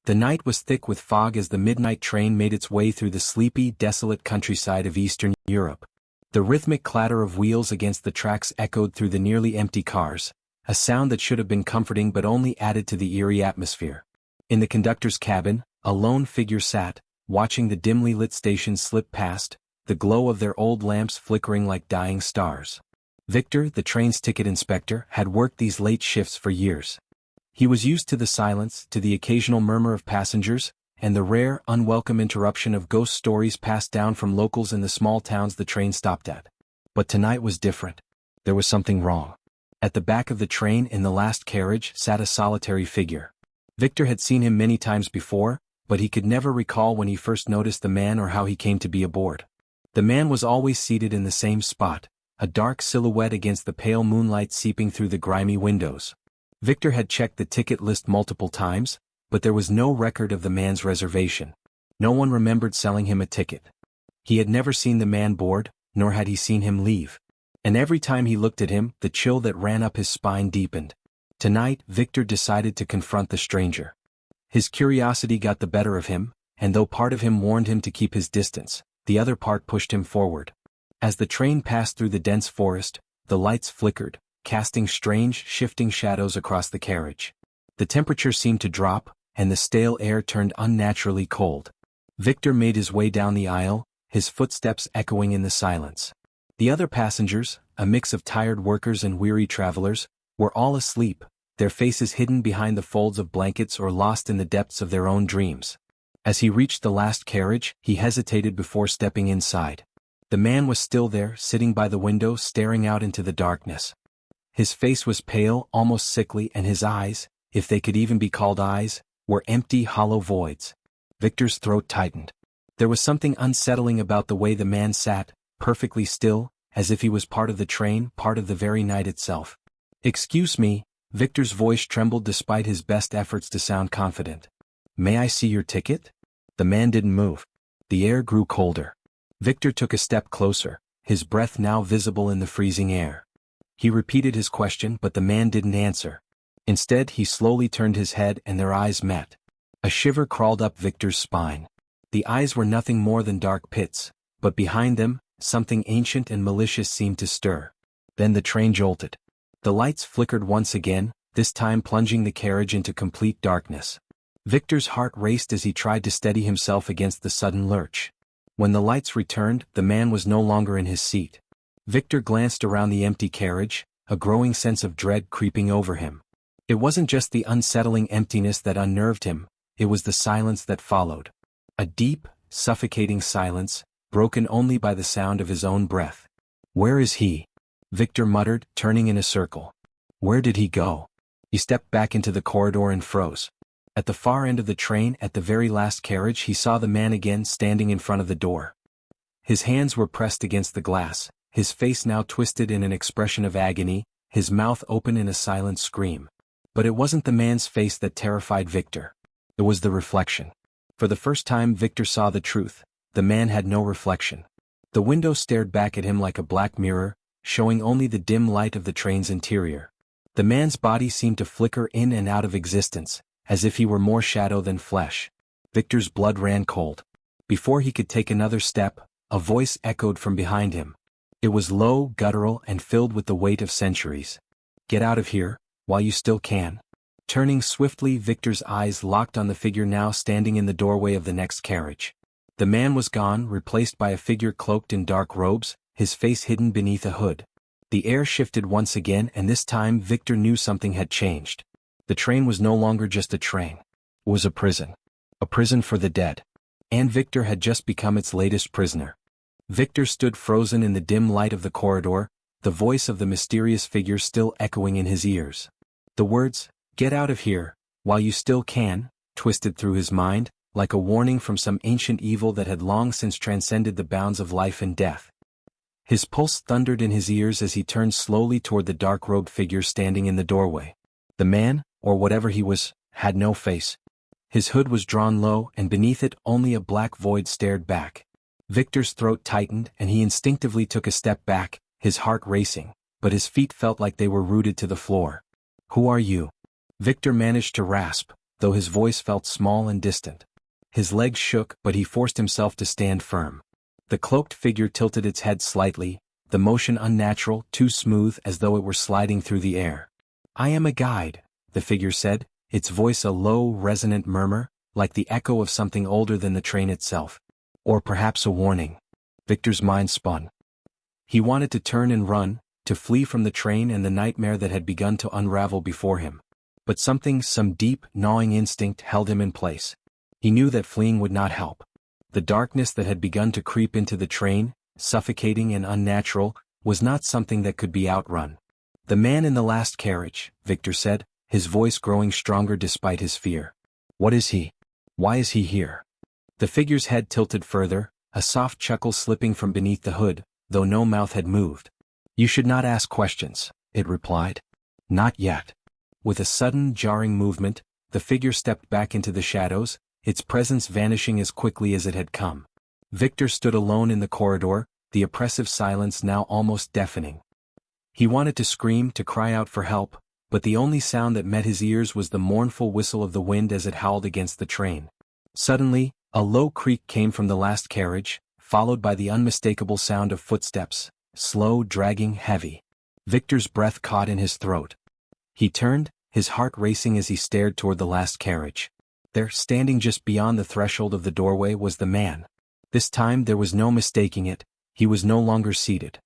The night was thick with fog as the midnight train made its way through the sleepy, desolate countryside of Eastern Europe. The rhythmic clatter of wheels against the tracks echoed through the nearly empty cars, a sound that should have been comforting but only added to the eerie atmosphere. In the conductor's cabin, a lone figure sat, watching the dimly lit station slip past, the glow of their old lamps flickering like dying stars. Viktor, the train's ticket inspector, had worked these late shifts for years. He was used to the silence, to the occasional murmur of passengers, and the rare, unwelcome interruption of ghost stories passed down from locals in the small towns the train stopped at. But tonight was different. There was something wrong. At the back of the train in the last carriage sat a solitary figure. Viktor had seen him many times before, but he could never recall when he first noticed the man or how he came to be aboard. The man was always seated in the same spot, a dark silhouette against the pale moonlight seeping through the grimy windows. Viktor had checked the ticket list multiple times, but there was no record of the man's reservation. No one remembered selling him a ticket. He had never seen the man board, nor had he seen him leave. And every time he looked at him, the chill that ran up his spine deepened. Tonight, Viktor decided to confront the stranger. His curiosity got the better of him, and though part of him warned him to keep his distance, the other part pushed him forward. As the train passed through the dense forest, the lights flickered, casting strange, shifting shadows across the carriage. The temperature seemed to drop, and the stale air turned unnaturally cold. Viktor made his way down the aisle, his footsteps echoing in the silence. The other passengers, a mix of tired workers and weary travelers, were all asleep, their faces hidden behind the folds of blankets or lost in the depths of their own dreams. As he reached the last carriage, he hesitated before stepping inside. The man was still there, sitting by the window, staring out into the darkness. His face was pale, almost sickly, and his eyes, if they could even be called eyes, were empty, hollow voids. Viktor's throat tightened. There was something unsettling about the way the man sat, perfectly still, as if he was part of the train, part of the very night itself. "Excuse me," Viktor's voice trembled despite his best efforts to sound confident. "May I see your ticket?" The man didn't move. The air grew colder. Viktor took a step closer, his breath now visible in the freezing air. He repeated his question, but the man didn't answer. Instead, he slowly turned his head and their eyes met. A shiver crawled up Viktor's spine. The eyes were nothing more than dark pits, but behind them, something ancient and malicious seemed to stir. Then the train jolted. The lights flickered once again, this time plunging the carriage into complete darkness. Viktor's heart raced as he tried to steady himself against the sudden lurch. When the lights returned, the man was no longer in his seat. Viktor glanced around the empty carriage, a growing sense of dread creeping over him. It wasn't just the unsettling emptiness that unnerved him, it was the silence that followed. A deep, suffocating silence, broken only by the sound of his own breath. "Where is he?" Viktor muttered, turning in a circle. "Where did he go?" He stepped back into the corridor and froze. At the far end of the train, at the very last carriage, he saw the man again standing in front of the door. His hands were pressed against the glass, his face now twisted in an expression of agony, his mouth open in a silent scream. But it wasn't the man's face that terrified Viktor. It was the reflection. For the first time Viktor saw the truth. The man had no reflection. The window stared back at him like a black mirror, showing only the dim light of the train's interior. The man's body seemed to flicker in and out of existence, as if he were more shadow than flesh. Viktor's blood ran cold. Before he could take another step, a voice echoed from behind him. It was low, guttural, and filled with the weight of centuries. "Get out of here, while you still can." Turning swiftly, Viktor's eyes locked on the figure now standing in the doorway of the next carriage. The man was gone, replaced by a figure cloaked in dark robes, his face hidden beneath a hood. The air shifted once again, and this time Viktor knew something had changed. The train was no longer just a train. It was a prison. A prison for the dead. And Viktor had just become its latest prisoner. Viktor stood frozen in the dim light of the corridor, the voice of the mysterious figure still echoing in his ears. The words, "Get out of here, while you still can," twisted through his mind, like a warning from some ancient evil that had long since transcended the bounds of life and death. His pulse thundered in his ears as he turned slowly toward the dark-robed figure standing in the doorway. The man, or whatever he was, had no face. His hood was drawn low, and beneath it only a black void stared back. Viktor's throat tightened, and he instinctively took a step back, his heart racing, but his feet felt like they were rooted to the floor. "Who are you?" Viktor managed to rasp, though his voice felt small and distant. His legs shook, but he forced himself to stand firm. The cloaked figure tilted its head slightly, the motion unnatural, too smooth as though it were sliding through the air. "I am a guide," the figure said, its voice a low, resonant murmur, like the echo of something older than the train itself. Or perhaps a warning. Viktor's mind spun. He wanted to turn and run, to flee from the train and the nightmare that had begun to unravel before him. But some deep, gnawing instinct held him in place. He knew that fleeing would not help. The darkness that had begun to creep into the train, suffocating and unnatural, was not something that could be outrun. "The man in the last carriage," Viktor said, his voice growing stronger despite his fear. "What is he? Why is he here?" The figure's head tilted further, a soft chuckle slipping from beneath the hood, though no mouth had moved. "You should not ask questions," it replied. "Not yet." With a sudden, jarring movement, the figure stepped back into the shadows, its presence vanishing as quickly as it had come. Viktor stood alone in the corridor, the oppressive silence now almost deafening. He wanted to scream, to cry out for help, but the only sound that met his ears was the mournful whistle of the wind as it howled against the train. Suddenly, a low creak came from the last carriage, followed by the unmistakable sound of footsteps, slow, dragging, heavy. Viktor's breath caught in his throat. He turned, his heart racing as he stared toward the last carriage. There, standing just beyond the threshold of the doorway, was the man. This time there was no mistaking it, he was no longer seated.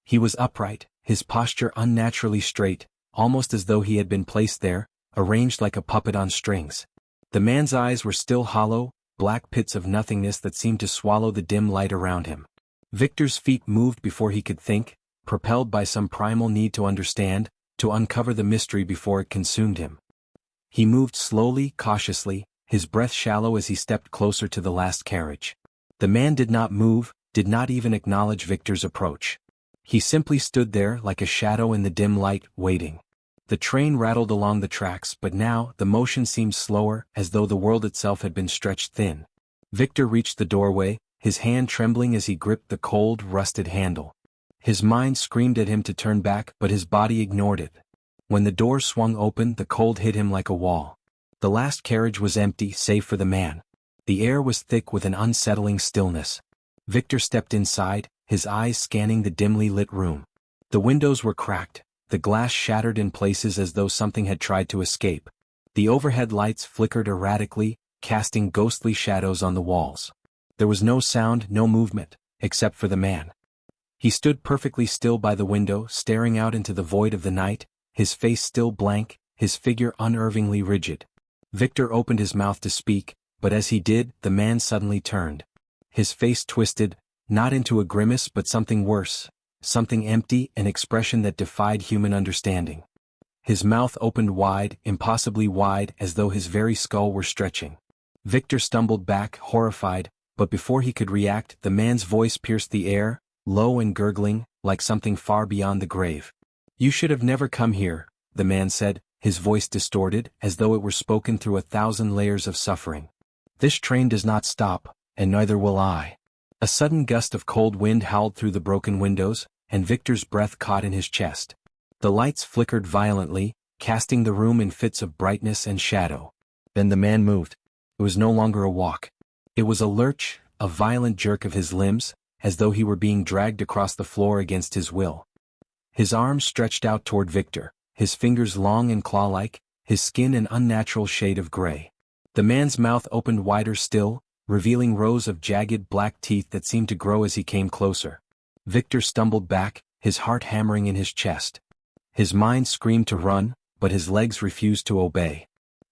He was upright, his posture unnaturally straight, almost as though he had been placed there, arranged like a puppet on strings. The man's eyes were still hollow, black pits of nothingness that seemed to swallow the dim light around him. Viktor's feet moved before he could think, propelled by some primal need to understand, to uncover the mystery before it consumed him. He moved slowly, cautiously, his breath shallow as he stepped closer to the last carriage. The man did not move, did not even acknowledge Viktor's approach. He simply stood there like a shadow in the dim light, waiting. The train rattled along the tracks, but now the motion seemed slower, as though the world itself had been stretched thin. Viktor reached the doorway, his hand trembling as he gripped the cold, rusted handle. His mind screamed at him to turn back, but his body ignored it. When the door swung open, the cold hit him like a wall. The last carriage was empty, save for the man. The air was thick with an unsettling stillness. Viktor stepped inside, his eyes scanning the dimly lit room. The windows were cracked, the glass shattered in places as though something had tried to escape. The overhead lights flickered erratically, casting ghostly shadows on the walls. There was no sound, no movement, except for the man. He stood perfectly still by the window, staring out into the void of the night, his face still blank, his figure unnervingly rigid. Viktor opened his mouth to speak, but as he did, the man suddenly turned. His face twisted, not into a grimace but something worse, something empty, an expression that defied human understanding. His mouth opened wide, impossibly wide, as though his very skull were stretching. Viktor stumbled back, horrified, but before he could react, the man's voice pierced the air, low and gurgling, like something far beyond the grave. "You should have never come here," the man said, his voice distorted, as though it were spoken through 1,000 layers of suffering. "This train does not stop, and neither will I." A sudden gust of cold wind howled through the broken windows, and Viktor's breath caught in his chest. The lights flickered violently, casting the room in fits of brightness and shadow. Then the man moved. It was no longer a walk. It was a lurch, a violent jerk of his limbs, as though he were being dragged across the floor against his will. His arms stretched out toward Viktor, his fingers long and claw-like, his skin an unnatural shade of gray. The man's mouth opened wider still, revealing rows of jagged black teeth that seemed to grow as he came closer. Viktor stumbled back, his heart hammering in his chest. His mind screamed to run, but his legs refused to obey.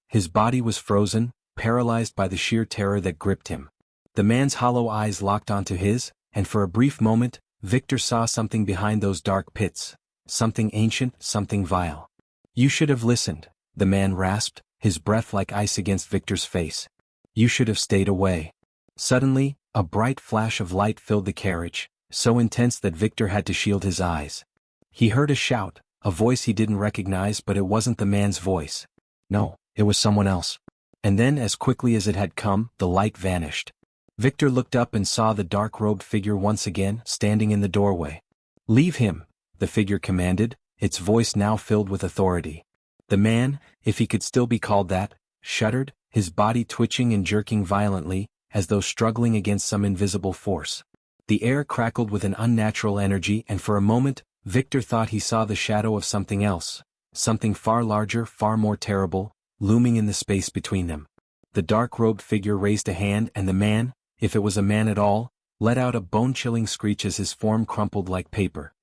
His body was frozen, paralyzed by the sheer terror that gripped him. The man's hollow eyes locked onto his, and for a brief moment, Viktor saw something behind those dark pits, something ancient, something vile. "You should have listened," the man rasped, his breath like ice against Viktor's face. "You should have stayed away." Suddenly, a bright flash of light filled the carriage, so intense that Viktor had to shield his eyes. He heard a shout, a voice he didn't recognize, but it wasn't the man's voice. No, it was someone else. And then, as quickly as it had come, the light vanished. Viktor looked up and saw the dark-robed figure once again, standing in the doorway. "Leave him," the figure commanded, its voice now filled with authority. The man, if he could still be called that, shuddered, his body twitching and jerking violently, as though struggling against some invisible force. The air crackled with an unnatural energy, and for a moment, Viktor thought he saw the shadow of something else, something far larger, far more terrible, looming in the space between them. The dark-robed figure raised a hand, and the man, if it was a man at all, let out a bone-chilling screech as his form crumpled like paper.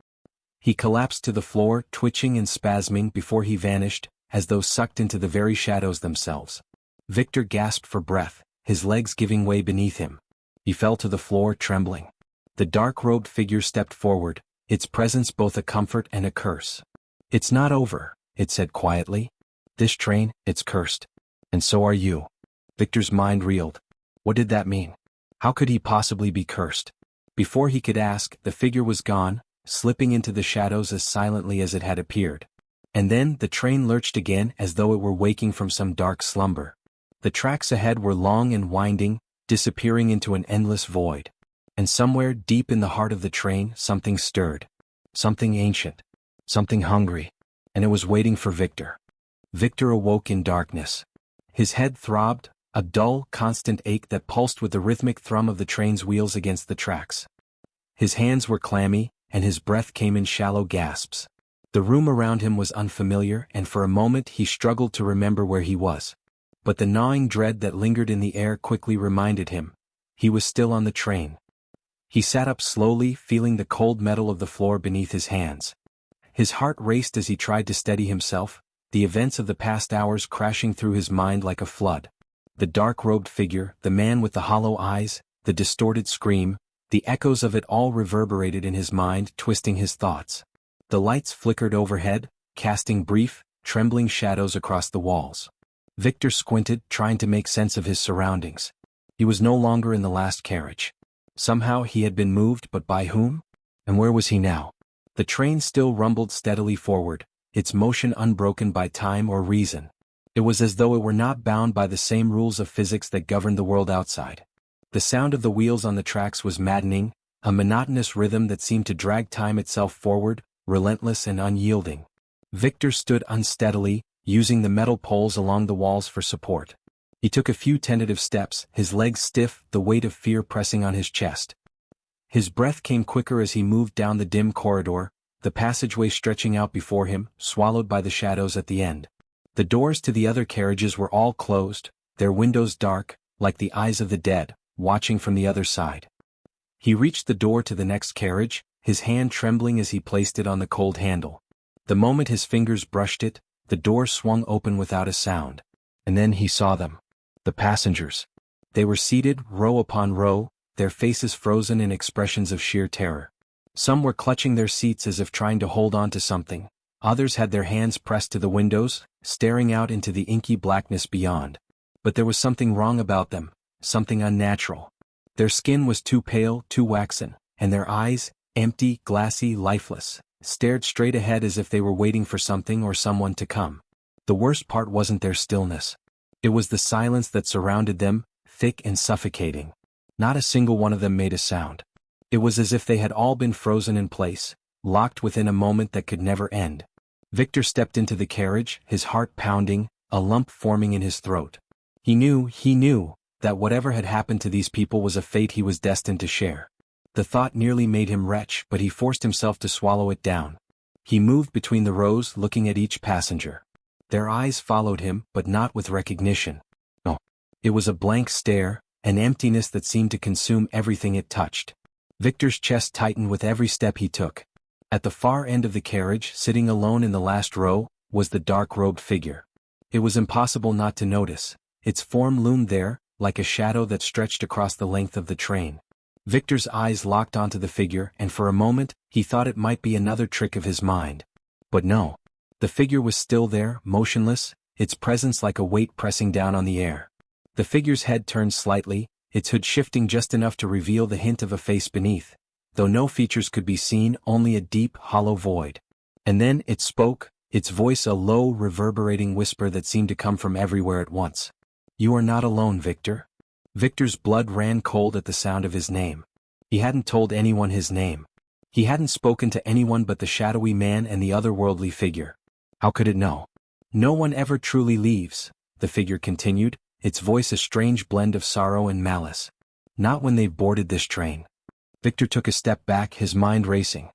He collapsed to the floor, twitching and spasming before he vanished, as though sucked into the very shadows themselves. Viktor gasped for breath, his legs giving way beneath him. He fell to the floor, trembling. The dark-robed figure stepped forward, its presence both a comfort and a curse. "It's not over," it said quietly. "This train, it's cursed. And so are you." Viktor's mind reeled. What did that mean? How could he possibly be cursed? Before he could ask, the figure was gone, slipping into the shadows as silently as it had appeared. And then the train lurched again as though it were waking from some dark slumber. The tracks ahead were long and winding, disappearing into an endless void. And somewhere deep in the heart of the train, something stirred. Something ancient. Something hungry. And it was waiting for Viktor. Viktor awoke in darkness. His head throbbed, a dull, constant ache that pulsed with the rhythmic thrum of the train's wheels against the tracks. His hands were clammy, and his breath came in shallow gasps. The room around him was unfamiliar, and for a moment he struggled to remember where he was. But the gnawing dread that lingered in the air quickly reminded him. He was still on the train. He sat up slowly, feeling the cold metal of the floor beneath his hands. His heart raced as he tried to steady himself, the events of the past hours crashing through his mind like a flood. The dark-robed figure, the man with the hollow eyes, the distorted scream, the echoes of it all reverberated in his mind, twisting his thoughts. The lights flickered overhead, casting brief, trembling shadows across the walls. Viktor squinted, trying to make sense of his surroundings. He was no longer in the last carriage. Somehow he had been moved, but by whom? And where was he now? The train still rumbled steadily forward, its motion unbroken by time or reason. It was as though it were not bound by the same rules of physics that governed the world outside. The sound of the wheels on the tracks was maddening, a monotonous rhythm that seemed to drag time itself forward, relentless and unyielding. Viktor stood unsteadily, using the metal poles along the walls for support. He took a few tentative steps, his legs stiff, the weight of fear pressing on his chest. His breath came quicker as he moved down the dim corridor, the passageway stretching out before him, swallowed by the shadows at the end. The doors to the other carriages were all closed, their windows dark, like the eyes of the dead, watching from the other side. He reached the door to the next carriage, his hand trembling as he placed it on the cold handle. The moment his fingers brushed it, the door swung open without a sound. And then he saw them. The passengers. They were seated, row upon row, their faces frozen in expressions of sheer terror. Some were clutching their seats as if trying to hold on to something. Others had their hands pressed to the windows, staring out into the inky blackness beyond. But there was something wrong about them, something unnatural. Their skin was too pale, too waxen, and their eyes, empty, glassy, lifeless, stared straight ahead as if they were waiting for something or someone to come. The worst part wasn't their stillness. It was the silence that surrounded them, thick and suffocating. Not a single one of them made a sound. It was as if they had all been frozen in place, locked within a moment that could never end. Viktor stepped into the carriage, his heart pounding, a lump forming in his throat. He knew, that whatever had happened to these people was a fate he was destined to share. The thought nearly made him retch, but he forced himself to swallow it down. He moved between the rows, looking at each passenger. Their eyes followed him, but not with recognition. No. It was a blank stare, an emptiness that seemed to consume everything it touched. Viktor's chest tightened with every step he took. At the far end of the carriage, sitting alone in the last row, was the dark-robed figure. It was impossible not to notice. Its form loomed there, like a shadow that stretched across the length of the train. Viktor's eyes locked onto the figure, and for a moment, he thought it might be another trick of his mind. But no. The figure was still there, motionless, its presence like a weight pressing down on the air. The figure's head turned slightly, its hood shifting just enough to reveal the hint of a face beneath. Though no features could be seen, only a deep, hollow void. And then it spoke, its voice a low, reverberating whisper that seemed to come from everywhere at once. "You are not alone, Viktor." Viktor's blood ran cold at the sound of his name. He hadn't told anyone his name. He hadn't spoken to anyone but the shadowy man and the otherworldly figure. How could it know? No one ever truly leaves, the figure continued, its voice a strange blend of sorrow and malice. Not when they've boarded this train. Viktor took a step back, his mind racing.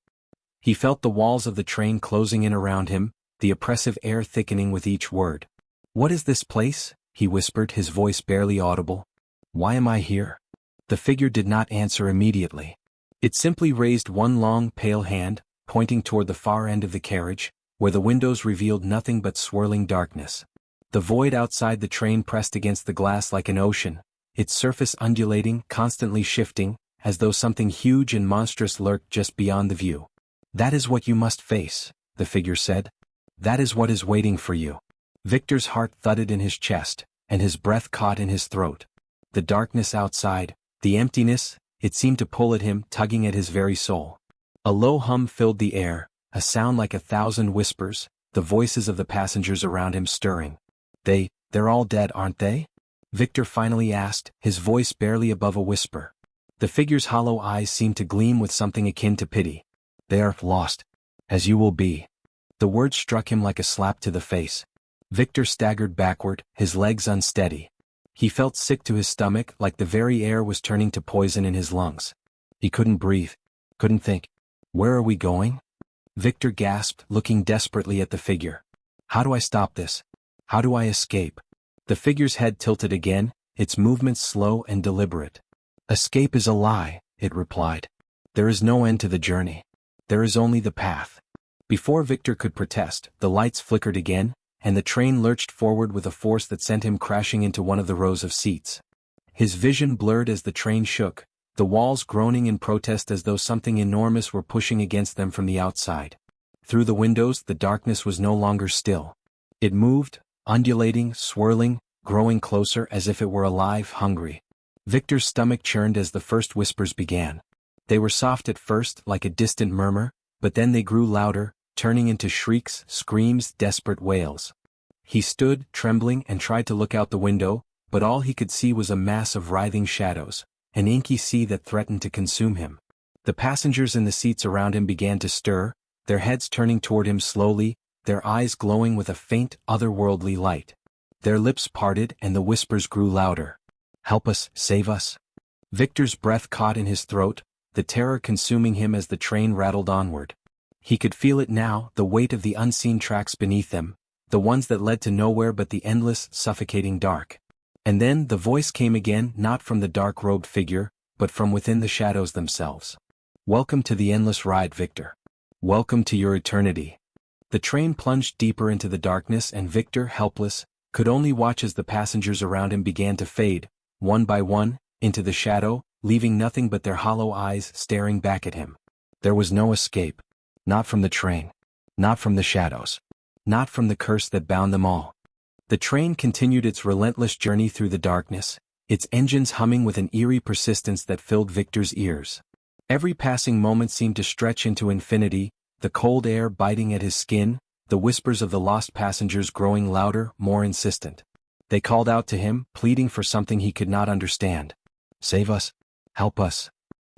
He felt the walls of the train closing in around him, the oppressive air thickening with each word. "What is this place?" he whispered, his voice barely audible. "Why am I here?" The figure did not answer immediately. It simply raised one long, pale hand, pointing toward the far end of the carriage, where the windows revealed nothing but swirling darkness. The void outside the train pressed against the glass like an ocean, its surface undulating, constantly shifting, as though something huge and monstrous lurked just beyond the view. "That is what you must face," the figure said. "That is what is waiting for you." Viktor's heart thudded in his chest, and his breath caught in his throat. The darkness outside, the emptiness, it seemed to pull at him, tugging at his very soul. A low hum filled the air, a sound like 1,000 whispers, the voices of the passengers around him stirring. They're all dead, aren't they?" Viktor finally asked, his voice barely above a whisper. The figure's hollow eyes seemed to gleam with something akin to pity. "They are lost. As you will be." The words struck him like a slap to the face. Viktor staggered backward, his legs unsteady. He felt sick to his stomach, like the very air was turning to poison in his lungs. He couldn't breathe, couldn't think. "Where are we going?" Viktor gasped, looking desperately at the figure. "How do I stop this? How do I escape?" The figure's head tilted again, its movements slow and deliberate. "Escape is a lie," it replied. "There is no end to the journey. There is only the path." Before Viktor could protest, the lights flickered again, and the train lurched forward with a force that sent him crashing into one of the rows of seats. His vision blurred as the train shook, the walls groaning in protest as though something enormous were pushing against them from the outside. Through the windows, the darkness was no longer still. It moved, undulating, swirling, growing closer as if it were alive, hungry. Viktor's stomach churned as the first whispers began. They were soft at first, like a distant murmur, but then they grew louder, turning into shrieks, screams, desperate wails. He stood, trembling, and tried to look out the window, but all he could see was a mass of writhing shadows, an inky sea that threatened to consume him. The passengers in the seats around him began to stir, their heads turning toward him slowly, their eyes glowing with a faint, otherworldly light. Their lips parted and the whispers grew louder. "Help us, save us." Viktor's breath caught in his throat, the terror consuming him as the train rattled onward. He could feel it now, the weight of the unseen tracks beneath them, the ones that led to nowhere but the endless, suffocating dark. And then the voice came again, not from the dark-robed figure, but from within the shadows themselves. "Welcome to the endless ride, Viktor. Welcome to your eternity." The train plunged deeper into the darkness and Viktor, helpless, could only watch as the passengers around him began to fade, one by one, into the shadow, leaving nothing but their hollow eyes staring back at him. There was no escape. Not from the train. Not from the shadows. Not from the curse that bound them all. The train continued its relentless journey through the darkness, its engines humming with an eerie persistence that filled Viktor's ears. Every passing moment seemed to stretch into infinity, the cold air biting at his skin, the whispers of the lost passengers growing louder, more insistent. They called out to him, pleading for something he could not understand. "Save us. Help us."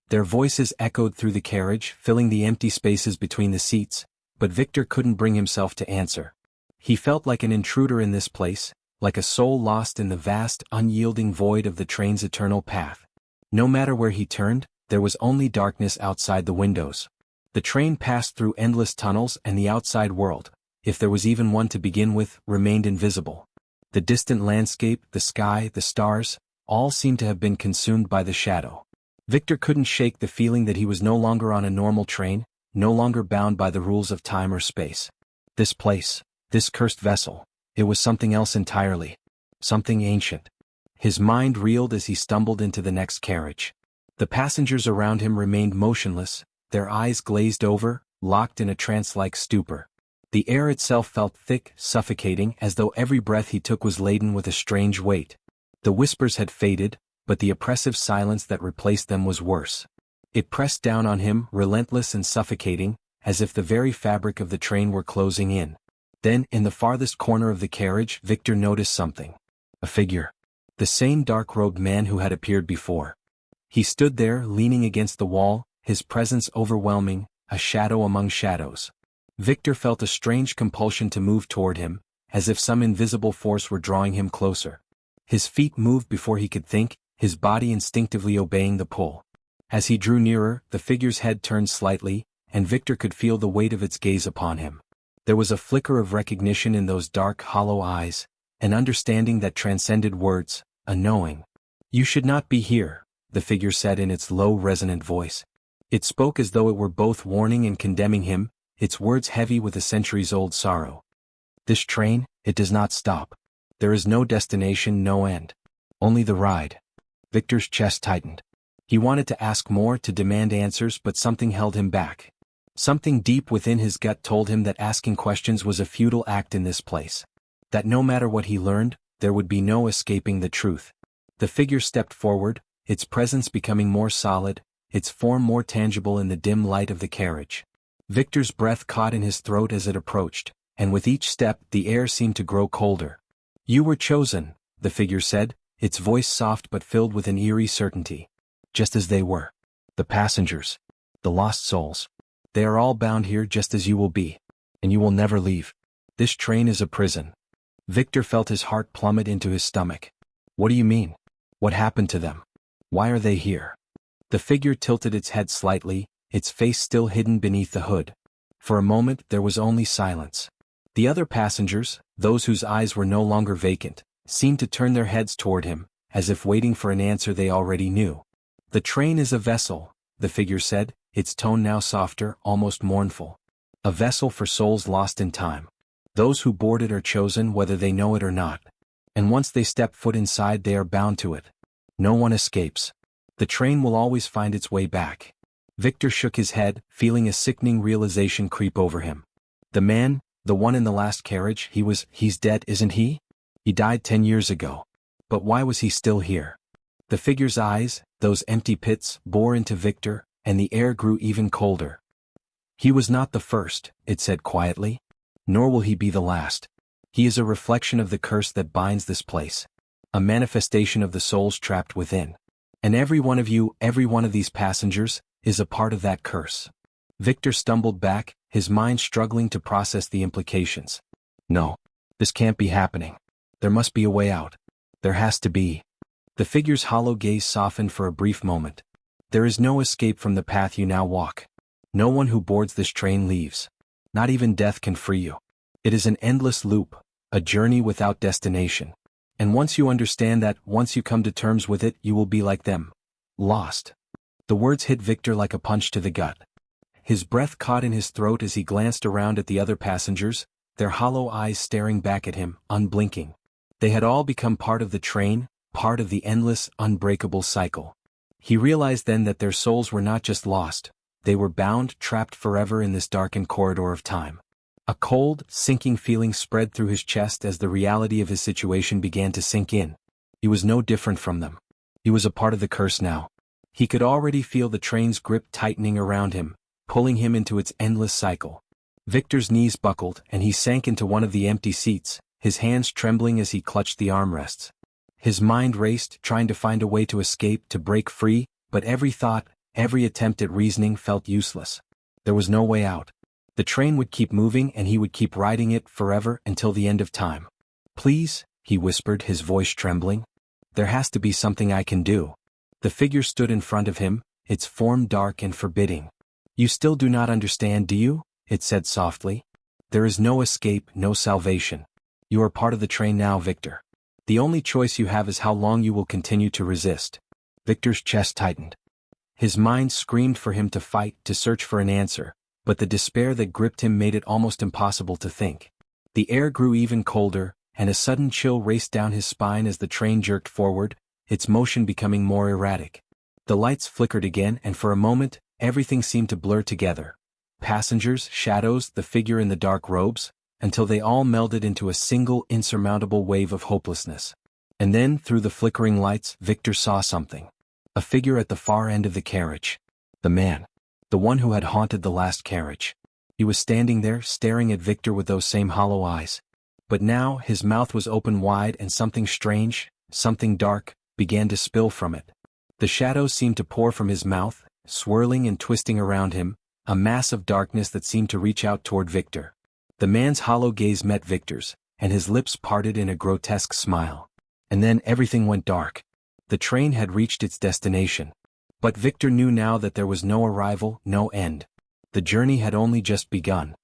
Their voices echoed through the carriage, filling the empty spaces between the seats, but Viktor couldn't bring himself to answer. He felt like an intruder in this place, like a soul lost in the vast, unyielding void of the train's eternal path. No matter where he turned, there was only darkness outside the windows. The train passed through endless tunnels and the outside world, if there was even one to begin with, remained invisible. The distant landscape, the sky, the stars, all seemed to have been consumed by the shadow. Viktor couldn't shake the feeling that he was no longer on a normal train, no longer bound by the rules of time or space. This place, this cursed vessel, it was something else entirely. Something ancient. His mind reeled as he stumbled into the next carriage. The passengers around him remained motionless, their eyes glazed over, locked in a trance-like stupor. The air itself felt thick, suffocating, as though every breath he took was laden with a strange weight. The whispers had faded, but the oppressive silence that replaced them was worse. It pressed down on him, relentless and suffocating, as if the very fabric of the train were closing in. Then, in the farthest corner of the carriage, Viktor noticed something. A figure. The same dark-robed man who had appeared before. He stood there, leaning against the wall, his presence overwhelming, a shadow among shadows. Viktor felt a strange compulsion to move toward him, as if some invisible force were drawing him closer. His feet moved before he could think, his body instinctively obeying the pull. As he drew nearer, the figure's head turned slightly, and Viktor could feel the weight of its gaze upon him. There was a flicker of recognition in those dark, hollow eyes, an understanding that transcended words, a knowing. "You should not be here," the figure said in its low, resonant voice. It spoke as though it were both warning and condemning him, its words heavy with a centuries-old sorrow. "This train, it does not stop. There is no destination, no end. Only the ride." Viktor's chest tightened. He wanted to ask more, to demand answers, but something held him back. Something deep within his gut told him that asking questions was a futile act in this place. That no matter what he learned, there would be no escaping the truth. The figure stepped forward, its presence becoming more solid, its form more tangible in the dim light of the carriage. Viktor's breath caught in his throat as it approached, and with each step the air seemed to grow colder. "You were chosen," the figure said, its voice soft but filled with an eerie certainty. "Just as they were. The passengers. The lost souls. They are all bound here just as you will be. And you will never leave. This train is a prison." Viktor felt his heart plummet into his stomach. "What do you mean? What happened to them? Why are they here?" The figure tilted its head slightly, its face still hidden beneath the hood. For a moment there was only silence. The other passengers, those whose eyes were no longer vacant, seemed to turn their heads toward him, as if waiting for an answer they already knew. "The train is a vessel," the figure said, its tone now softer, almost mournful. "A vessel for souls lost in time. Those who board it are chosen whether they know it or not. And once they step foot inside they are bound to it. No one escapes. The train will always find its way back." Viktor shook his head, feeling a sickening realization creep over him. "The man, the one in the last carriage, he's dead, isn't he? He died 10 years ago. But why was he still here?" The figure's eyes, those empty pits, bore into Viktor, and the air grew even colder. "He was not the first," it said quietly. "Nor will he be the last. He is a reflection of the curse that binds this place. A manifestation of the souls trapped within. And every one of you, every one of these passengers, is a part of that curse." Viktor stumbled back, his mind struggling to process the implications. "No. This can't be happening. There must be a way out. There has to be." The figure's hollow gaze softened for a brief moment. "There is no escape from the path you now walk. No one who boards this train leaves. Not even death can free you. It is an endless loop, a journey without destination. And once you understand that, once you come to terms with it, you will be like them. Lost." The words hit Viktor like a punch to the gut. His breath caught in his throat as he glanced around at the other passengers, their hollow eyes staring back at him, unblinking. They had all become part of the train, part of the endless, unbreakable cycle. He realized then that their souls were not just lost, they were bound, trapped forever in this darkened corridor of time. A cold, sinking feeling spread through his chest as the reality of his situation began to sink in. He was no different from them. He was a part of the curse now. He could already feel the train's grip tightening around him, pulling him into its endless cycle. Viktor's knees buckled and he sank into one of the empty seats, his hands trembling as he clutched the armrests. His mind raced, trying to find a way to escape, to break free, but every thought, every attempt at reasoning felt useless. There was no way out. The train would keep moving and he would keep riding it forever until the end of time. "Please," he whispered, his voice trembling. "There has to be something I can do." The figure stood in front of him, its form dark and forbidding. "You still do not understand, do you?" it said softly. "There is no escape, no salvation. You are part of the train now, Viktor. The only choice you have is how long you will continue to resist." Viktor's chest tightened. His mind screamed for him to fight, to search for an answer, but the despair that gripped him made it almost impossible to think. The air grew even colder, and a sudden chill raced down his spine as the train jerked forward, its motion becoming more erratic. The lights flickered again, and for a moment, everything seemed to blur together. Passengers, shadows, the figure in the dark robes, until they all melded into a single insurmountable wave of hopelessness. And then, through the flickering lights, Viktor saw something. A figure at the far end of the carriage. The man. The one who had haunted the last carriage. He was standing there, staring at Viktor with those same hollow eyes. But now, his mouth was open wide and something strange, something dark, began to spill from it. The shadows seemed to pour from his mouth, swirling and twisting around him, a mass of darkness that seemed to reach out toward Viktor. The man's hollow gaze met Viktor's, and his lips parted in a grotesque smile. And then everything went dark. The train had reached its destination. But Viktor knew now that there was no arrival, no end. The journey had only just begun.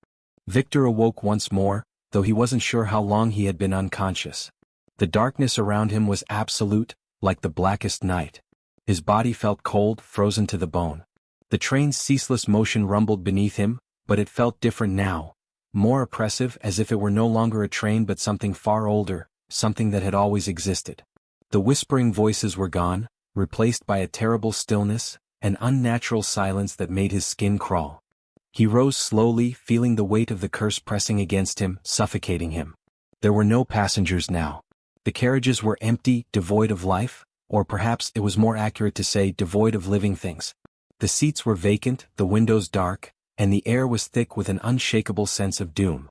Viktor awoke once more, though he wasn't sure how long he had been unconscious. The darkness around him was absolute, like the blackest night. His body felt cold, frozen to the bone. The train's ceaseless motion rumbled beneath him, but it felt different now. More oppressive, as if it were no longer a train but something far older, something that had always existed. The whispering voices were gone, replaced by a terrible stillness, an unnatural silence that made his skin crawl. He rose slowly, feeling the weight of the curse pressing against him, suffocating him. There were no passengers now. The carriages were empty, devoid of life, or perhaps it was more accurate to say devoid of living things. The seats were vacant, the windows dark, and the air was thick with an unshakable sense of doom.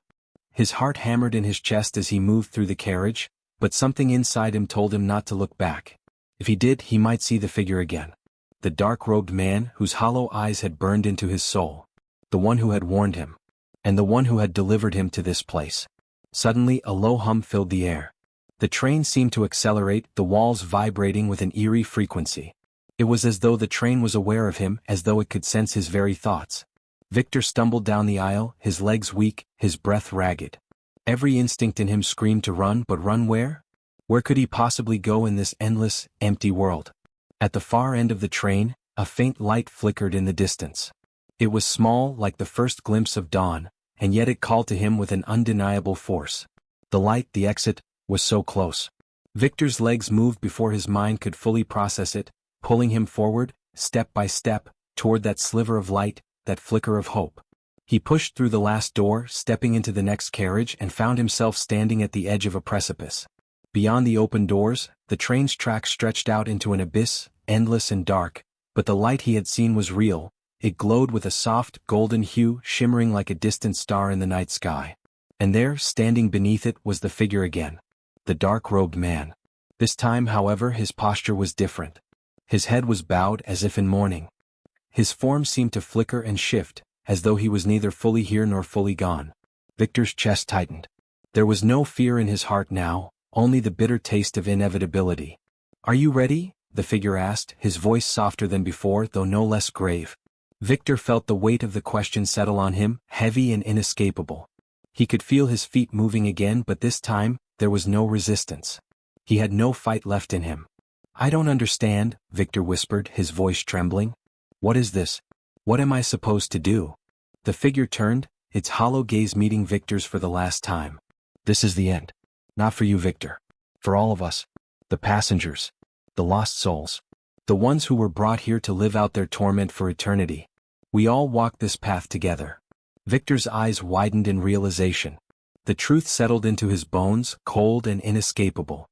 His heart hammered in his chest as he moved through the carriage, but something inside him told him not to look back. If he did, he might see the figure again. The dark-robed man whose hollow eyes had burned into his soul. The one who had warned him. And the one who had delivered him to this place. Suddenly a low hum filled the air. The train seemed to accelerate, the walls vibrating with an eerie frequency. It was as though the train was aware of him, as though it could sense his very thoughts. Viktor stumbled down the aisle, his legs weak, his breath ragged. Every instinct in him screamed to run, but run where? Where could he possibly go in this endless, empty world? At the far end of the train, a faint light flickered in the distance. It was small, like the first glimpse of dawn, and yet it called to him with an undeniable force. The light, the exit, was so close. Viktor's legs moved before his mind could fully process it, pulling him forward, step by step, toward that sliver of light, that flicker of hope. He pushed through the last door, stepping into the next carriage, and found himself standing at the edge of a precipice. Beyond the open doors, the train's track stretched out into an abyss, endless and dark, but the light he had seen was real. It glowed with a soft, golden hue, shimmering like a distant star in the night sky. And there, standing beneath it, was the figure again. The dark-robed man. This time, however, his posture was different. His head was bowed as if in mourning. His form seemed to flicker and shift, as though he was neither fully here nor fully gone. Viktor's chest tightened. There was no fear in his heart now, only the bitter taste of inevitability. "Are you ready?" the figure asked, his voice softer than before, though no less grave. Viktor felt the weight of the question settle on him, heavy and inescapable. He could feel his feet moving again, but this time, there was no resistance. He had no fight left in him. "I don't understand," Viktor whispered, his voice trembling. "What is this? What am I supposed to do?" The figure turned, its hollow gaze meeting Viktor's for the last time. "This is the end. Not for you, Viktor. For all of us. The passengers. The lost souls. The ones who were brought here to live out their torment for eternity. We all walk this path together." Viktor's eyes widened in realization. The truth settled into his bones, cold and inescapable.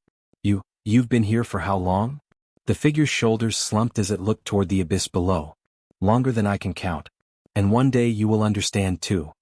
You've been here for how long?" The figure's shoulders slumped as it looked toward the abyss below. "Longer than I can count. And one day you will understand too."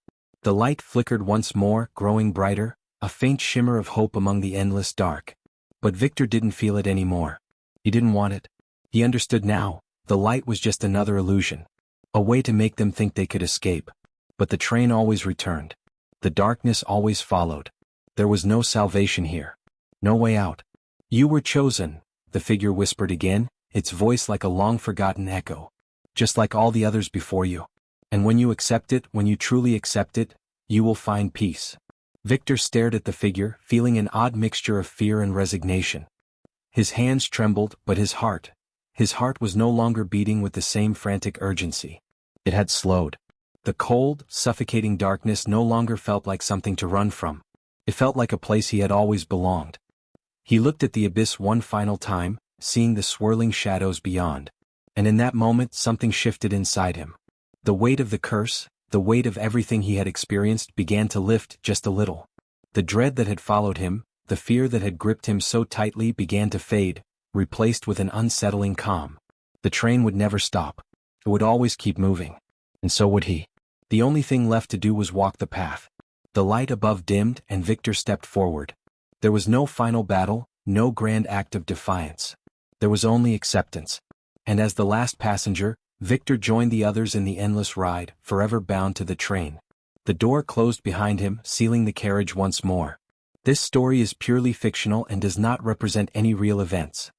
The light flickered once more, growing brighter, a faint shimmer of hope among the endless dark. But Viktor didn't feel it anymore. He didn't want it. He understood now, the light was just another illusion. A way to make them think they could escape. But the train always returned. The darkness always followed. There was no salvation here. No way out. "You were chosen," the figure whispered again, its voice like a long-forgotten echo. "Just like all the others before you. And when you accept it, when you truly accept it, you will find peace." Viktor stared at the figure, feeling an odd mixture of fear and resignation. His hands trembled, but his heart was no longer beating with the same frantic urgency. It had slowed. The cold, suffocating darkness no longer felt like something to run from. It felt like a place he had always belonged. He looked at the abyss one final time, seeing the swirling shadows beyond. And in that moment something shifted inside him. The weight of the curse, the weight of everything he had experienced began to lift just a little. The dread that had followed him, the fear that had gripped him so tightly began to fade, replaced with an unsettling calm. The train would never stop. It would always keep moving. And so would he. The only thing left to do was walk the path. The light above dimmed and Viktor stepped forward. There was no final battle, no grand act of defiance. There was only acceptance. And as the last passenger, Viktor joined the others in the endless ride, forever bound to the train. The door closed behind him, sealing the carriage once more. This story is purely fictional and does not represent any real events.